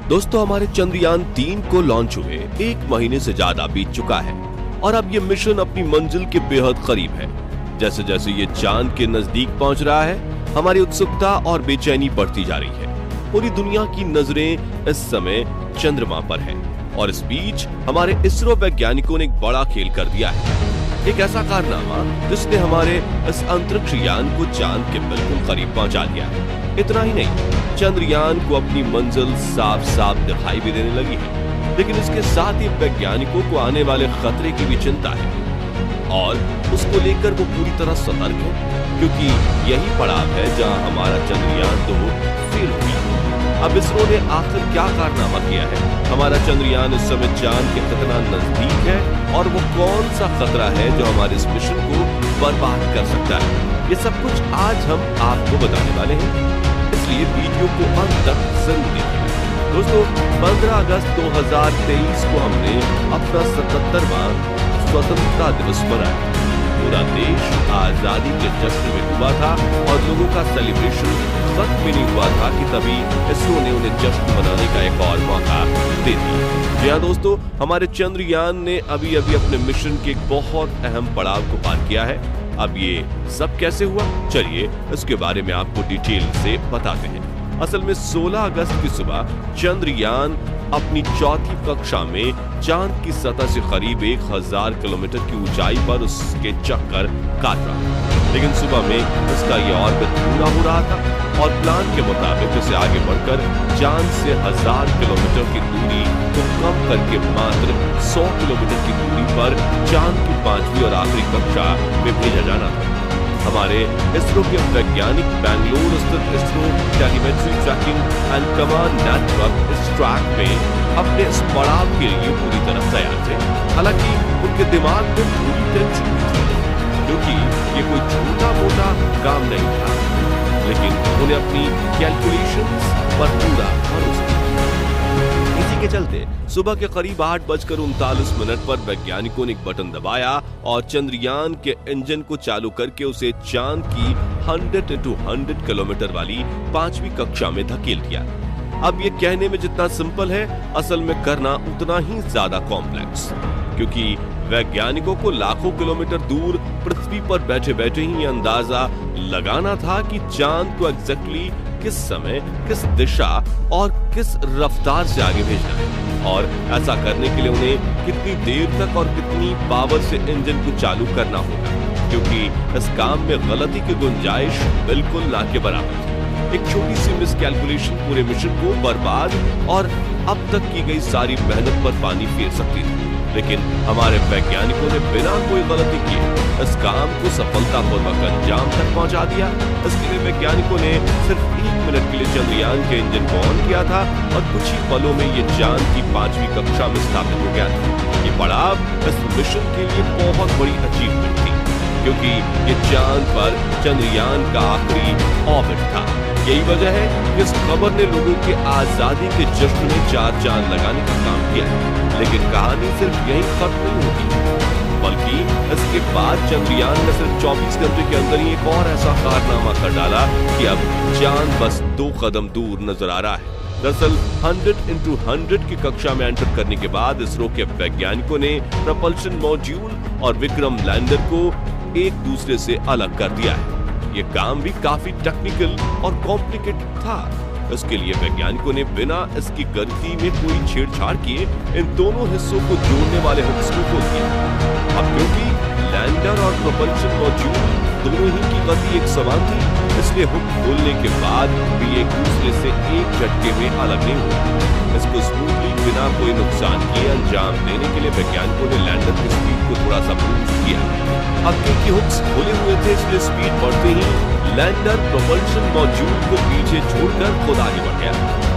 दोस्तों, हमारे चंद्रयान-3 को लॉन्च हुए 1 महीने से ज्यादा बीत चुका है और अब ये मिशन अपनी मंजिल के बेहद करीब है। जैसे जैसे ये चांद के नजदीक पहुंच रहा है, हमारी उत्सुकता और बेचैनी बढ़ती जा रही है। पूरी दुनिया की नजरें इस समय चंद्रमा पर है और इस बीच हमारे इसरो वैज्ञानिकों ने एक बड़ा खेल कर दिया है। एक ऐसा कारनामा जिसने हमारे इस अंतरिक्ष यान को चांद के बिल्कुल करीब पहुंचा दिया है। इतना ही नहीं, चंद्रयान को अपनी मंजिल साफ साफ दिखाई भी देने लगी है, लेकिन इसके साथ ही वैज्ञानिकों को आने वाले खतरे की भी चिंता है और उसको लेकर वो पूरी तरह सतर्क है, क्योंकि यही पड़ाव है जहां हमारा चंद्रयान-2 फेल हुई। अब इसरो ने आखिर क्या कारनामा किया है? हमारा चंद्रयान इस समय चांद के कितना नजदीक है और वो कौन सा खतरा है जो हमारे इस मिशन को बर्बाद कर सकता है? ये सब कुछ आज हम आपको बताने वाले हैं, इसलिए वीडियो को अंत तक जरूर देखें। दोस्तों, 15 अगस्त 2023 को हमने अपना 77वां स्वतंत्रता दिवस मनाया। पूरा देश आजादी के जश्न में डूबा था और लोगों का सेलिब्रेशन खत्म भी नहीं हुआ था कि तभी इसरो ने उन्हें जश्न मनाने का एक और मौका दे दिया। जी हाँ दोस्तों, हमारे चंद्रयान ने अभी अभी अपने मिशन के एक बहुत अहम पड़ाव को पार किया है। अब ये सब कैसे हुआ, चलिए इसके बारे में आपको डिटेल से बताते हैं। असल में 16 अगस्त की सुबह चंद्रयान अपनी चौथी कक्षा में चांद की सतह से करीब 1000 किलोमीटर की ऊंचाई पर उसके चक्कर काट रहा था। लेकिन सुबह में इसका ये ऑर्बिट पूरा हो रहा था और प्लान के मुताबिक इसे आगे बढ़कर चांद से 1000 किलोमीटर की दूरी को कम करके मात्र 100 किलोमीटर की दूरी पर चांद की 5वीं और आखिरी कक्षा में भेजा जाना था। हमारे इसरो के वैज्ञानिक बेंगलुरु स्थित ISRO telemetry tracking and command network इस ट्रैक में अपने इस पड़ाव के लिए पूरी तरह तैयार थे। हालांकि उनके दिमाग में पूरी टेंशन थी, क्योंकि ये कोई छोटा मोटा काम नहीं था, लेकिन उन्हें अपनी कैलकुलेशंस पर पूरा भरोसा। इसी के चलते सुबह के करीब 8:39 पर वैज्ञानिकों ने एक बटन दबाया और चंद्रयान के इंजन को चालू करके उसे चांद की 100 किलोमीटर वाली 5वीं कक्षा में धकेल दिया। अब ये कहने में जितना सिंपल है, असल में करना उतना ही ज्यादा कॉम्प्लेक्स, क्योंकि वैज्ञानिकों को लाखों किलोमीटर दूर पृथ्वी पर बैठे बैठे ही अंदाजा लगाना था कि चांद को एग्जैक्टली किस समय, किस दिशा और किस रफ्तार से आगे भेजना है और ऐसा करने के लिए उन्हें कितनी देर तक और कितनी पावर से इंजन को चालू करना होगा, क्योंकि इस काम में गलती की गुंजाइश बिल्कुल ना के बराबर थी। एक छोटी सी मिस कैलकुलेशन पूरे मिशन को बर्बाद और अब तक की गई सारी मेहनत पर पानी फेर सकती थी। लेकिन हमारे वैज्ञानिकों ने बिना कोई गलती किए इस काम को सफलतापूर्वक अंजाम तक पहुंचा दिया। इसके लिए वैज्ञानिकों ने सिर्फ 1 मिनट के लिए चंद्रयान के इंजन को ऑन किया था और कुछ ही पलों में ये चांद की 5वीं कक्षा में स्थापित हो गया था। ये पड़ाव इस मिशन के लिए बहुत बड़ी अचीवमेंट थी, क्योंकि ये चांद पर चंद्रयान का आखिरी ऑर्बिट था। यही वजह है कि इस खबर ने लोगों के आजादी के जश्न में 4 चांद लगाने का काम किया है। लेकिन कहानी सिर्फ यही खत्म नहीं होती, बल्कि इसके बाद चंद्रयान ने सिर्फ 24 घंटे के अंदर ही एक और ऐसा कारनामा कर डाला कि अब चांद बस 2 कदम दूर नजर आ रहा है। दरअसल 100x100 की कक्षा में एंटर करने के बाद इसरो के वैज्ञानिकों ने प्रपल्शन मॉड्यूल और विक्रम लैंडर को एक दूसरे से अलग कर दिया है। ये काम भी काफी टेक्निकल और कॉम्प्लिकेटेड था। इसके लिए वैज्ञानिकों ने बिना इसकी गति में कोई छेड़छाड़ किए इन दोनों हिस्सों को जोड़ने वाले हुक्स को खोल दिया। अब क्योंकि लैंडर और प्रोपल्शन मॉड्यूल दोनों ही की गति एक समान थी, इसलिए हुक खोलने के बाद भी एक दूसरे से एक झटके में अलग नहीं हुए। इसको स्मूथली बिना कोई नुकसान किए अंजाम देने के लिए वैज्ञानिकों ने लैंडर की स्पीड को थोड़ा सा बूस्ट किया। अब क्योंकि हुक्स खोले हुए थे, इसलिए स्पीड बढ़ते ही लैंडर प्रोपल्शन मॉड्यूल को पीछे छोड़कर खुद आगे बढ़ गया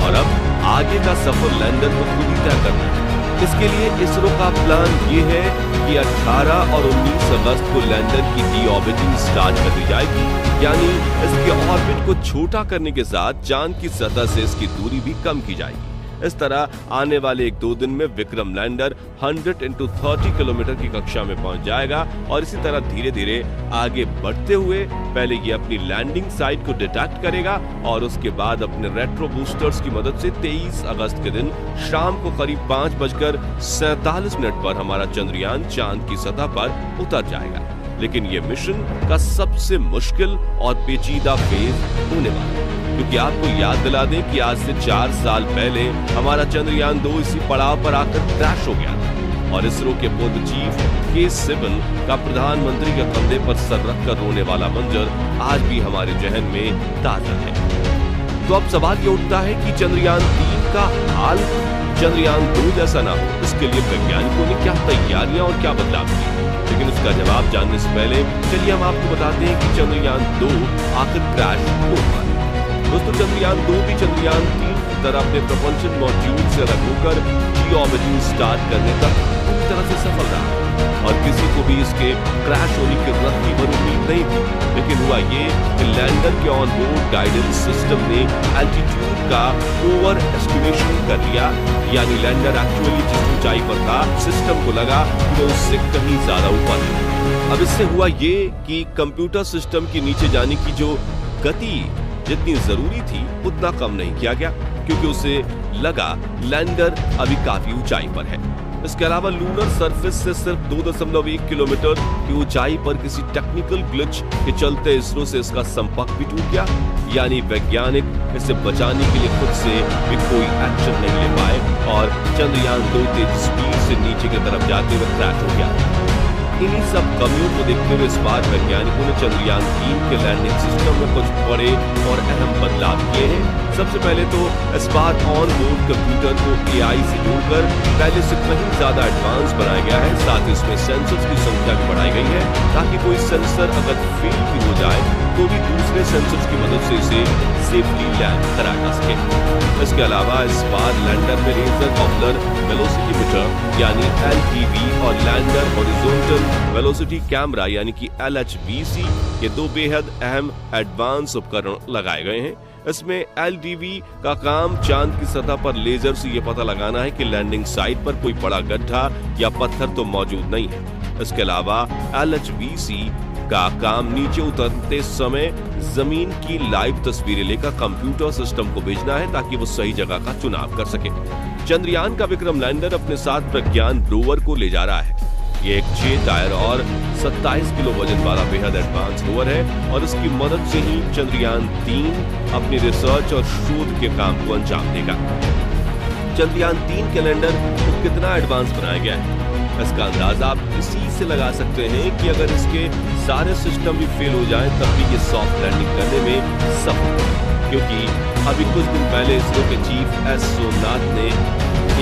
और अब आगे का सफर लैंडर को खुद ही तय करना है। इसके लिए इसरो का प्लान ये है कि 18 और 19 अगस्त को लैंडर की डीऑर्बिटिंग स्टार्ट कर दी जाएगी, यानी इसके ऑर्बिट को छोटा करने के साथ चांद की सतह से इसकी दूरी भी कम की जाएगी। इस तरह आने वाले 1-2 दिन में विक्रम लैंडर 100 × 30 किलोमीटर की कक्षा में पहुंच जाएगा और इसी तरह धीरे धीरे आगे बढ़ते हुए पहले ये अपनी लैंडिंग साइट को डिटेक्ट करेगा और उसके बाद अपने रेट्रो बूस्टर्स की मदद से 23 अगस्त के दिन शाम को करीब 5:47 पर हमारा चंद्रयान चांद की सतह पर उतर जाएगा। लेकिन ये मिशन का सबसे मुश्किल और पेचीदा फेज होने वाला है, क्योंकि आपको याद दिला दें कि आज से 4 साल पहले हमारा चंद्रयान 2 इसी पड़ाव पर आकर क्रैश हो गया था और इसरो के पूर्व चीफ के सिवन का प्रधानमंत्री के कंधे पर सर रखकर रोने वाला मंजर आज भी हमारे जहन में ताजा है। तो अब सवाल ये उठता है कि चंद्रयान 3 का हाल चंद्रयान 2 जैसा ना हो, इसके लिए वैज्ञानिकों ने क्या तैयारियां और क्या बदलाव किए। लेकिन उसका जवाब जानने से पहले चलिए हम आपको बताते हैं कि चंद्रयान 2 आखिर क्रैश क्यों हुआ। दोस्तों, चंद्रयान 2 भी चंद्रयान 3 की तरह अपने प्रपल्शन मॉड्यूल से अलग होकर जी-ऑर्बिटिंग स्टार्ट करने तक पूरी तरह से सफल रहा और किसी को भी इसके क्रैश होने की रत्ती भर उम्मीद नहीं थी। लेकिन हुआ ये कि लैंडर के ऑन बोर्ड गाइडेंस सिस्टम ने एल्टीट्यूड का ओवर एस्टिमेशन कर लिया, यानी लैंडर एक्चुअली जिस ऊंचाई पर था सिस्टम को लगा कि उससे कहीं ज्यादा ऊपर है। अब इससे हुआ ये कि कंप्यूटर सिस्टम के नीचे जाने की जो गति जितनी जरूरी थी उतना कम नहीं किया गया, क्योंकि उसे लगा लैंडर अभी काफी ऊंचाई पर है। इसके अलावा लूनर सरफेस से सिर्फ 2.1 किलोमीटर की ऊंचाई पर किसी टेक्निकल ग्लिच के चलते इसरो से इसका संपर्क भी टूट गया, यानी वैज्ञानिक इसे बचाने के लिए खुद से भी कोई एक्शन नहीं ले पाए और चंद्रयान 2 तेज स्पीड से नीचे की तरफ जाते हुए क्रैश हो गया। इन्हीं सब कमियों को देखते हुए इस बार वैज्ञानिकों ने चंद्रयान 3 के लैंडिंग सिस्टम में कुछ बड़े और अहम बदलाव किए हैं। सबसे पहले तो इस बार ऑन बोर्ड कंप्यूटर को एआई से जोड़कर पहले से कहीं ज्यादा एडवांस बनाया गया है। साथ ही इसमें सेंसर्स की संख्या भी बढ़ाई गई है ताकि कोई सेंसर अगर फेल भी हो जाए तो भी दूसरे सेंसर्स की मदद से इसे सेफली लैंड कराया जा सके। इसके अलावा इस बार लैंडर में लेजर कॉप्लर वेलोसिटी मीटर यानी LTV और लैंडर हॉरिजॉन्टल वेलोसिटी कैमरा यानी कि LHVC ये 2 बेहद अहम एडवांस उपकरण लगाए गए हैं। इसमें LTV का काम चांद की सतह पर लेजर से ये पता लगाना है कि लैंडिंग साइट पर कोई बड़ा गड्ढा या पत्थर तो मौजूद नहीं है। इसके अलावा LHVC का काम नीचे उतरते समय जमीन की लाइव तस्वीरें लेकर कंप्यूटर सिस्टम को भेजना है ताकि वो सही जगह का चुनाव कर सके। चंद्रयान का विक्रम लैंडर अपने साथ प्रज्ञान रोवर को ले जा रहा है। ये एक 6 टायर और 27 किलो वजन वाला बेहद एडवांस रोवर है और इसकी मदद से ही चंद्रयान 3 अपनी रिसर्च और शोध के काम को अंजाम देगा। चंद्रयान 3 कैलेंडर को कितना एडवांस बनाया गया है, इसका अंदाजा आप इसी से लगा सकते हैं कि अगर इसके सारे सिस्टम भी फेल हो जाएं तब भी ये सॉफ्ट लैंडिंग करने में सफल है, क्योंकि अभी कुछ दिन पहले इसरो के चीफ एस सोमनाथ ने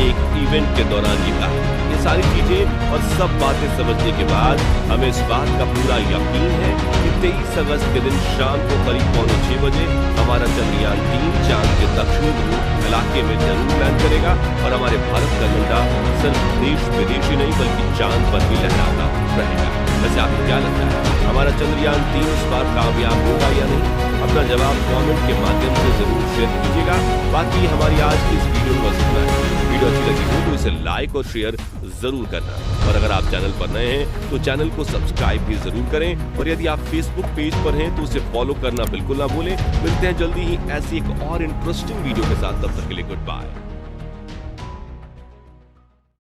एक इवेंट के दौरान ये कहा। ये सारी चीजें और सब बातें समझने के बाद हमें इस बात का पूरा यकीन है कि 23 अगस्त के दिन शाम को करीब 5:45 बजे हमारा चंद्रयान 3 चांद के दक्षिणी ध्रुव इलाके में जरूर लैंड करेगा और हमारे भारत का झंडा सिर्फ देश विदेश ही नहीं बल्कि चांद पर भी लहराता रहेगा। वैसे आपको क्या लगता है, हमारा चंद्रयान 3 इस बार कामयाब होगा या नहीं? अपना जवाब कमेंट के माध्यम से जरूर शेयर कीजिएगा। बाकी हमारी आज की इस वीडियो में बस इतना है। वीडियो अच्छी लगी हो तो इसे लाइक और शेयर जरूर करना और अगर आप चैनल पर नए हैं तो चैनल को सब्सक्राइब भी जरूर करें और यदि आप फेसबुक पेज पर हैं तो उसे फॉलो करना बिल्कुल ना भूलें। मिलते हैं जल्दी ही ऐसी एक और इंटरेस्टिंग वीडियो के साथ, तब तक के लिए गुड बाय।